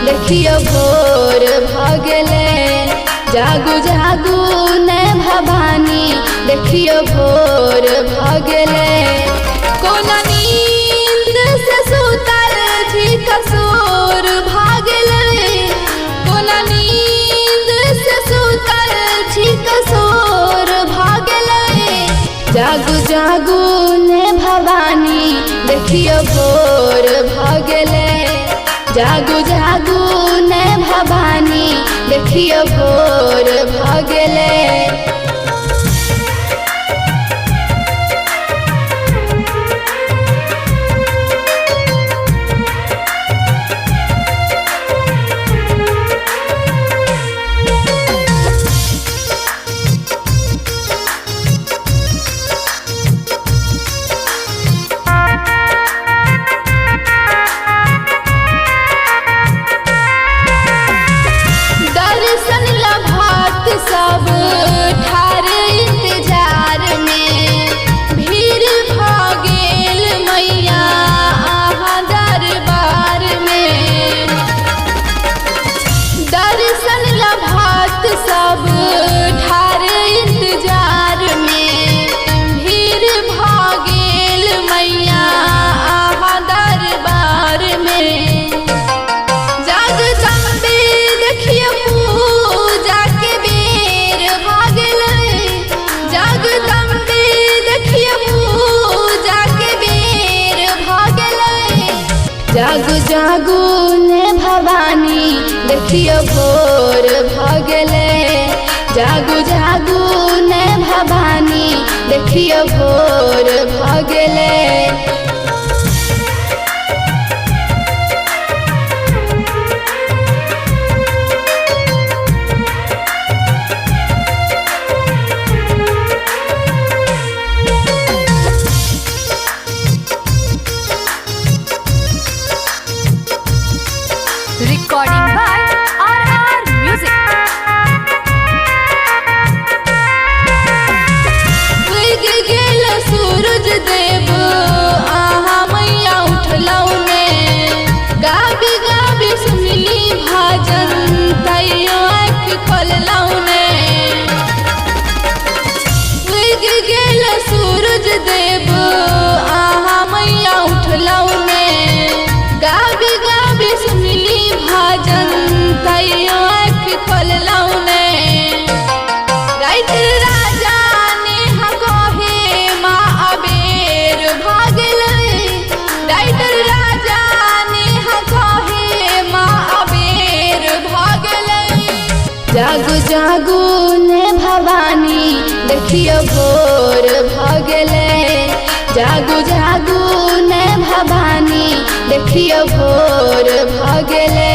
देखियो भोर भ गेले। जागू जागू ने भवानी देखियो भोर भ गेले। कोना नींद से सुतल छी कसूर भागले। कोना नींद से सुतल छी कसूर भागले। जागू जागू ने भवानी देखियो भोर भ गेले। जागू जागू ने भवानी देखियो भोर भ गेले। सब ठार इंतजार में भीड़ भ गेल मैया आहा दरबार में। दर्शन लभात सब ठार इंतजार में भीड़ भ गेल मैया आहा दरबार में। जगदम्बे देखियो पूजा के जगदम्बे देखियो पूजा के बेर भ गेले। जागू जागू ने भवानी देखियो भोर भ गेले। जागू जागू ने भवानी देखियो भोर भ गेले। Recording by RR Music. उग गेल सूरज देव आहा मैया उठलौ ने। गाबी गाबी सुनली भजन तैयो आँख खोललौ ने। उग गेल सूरज देव आहा मैया उठलौ ने। गाबी गाबी सुनली भजन तैयो आँख खोललौ ने। राइटर राजा ने कहे माँ अबेर भ गेले। राइटर राजा ने कहे माँ अबेर भ गेले। जागू जागू ने भवानी देखियो भोर भ गेले। जागू जागू ने भवानी देखियो भोर भ गेले।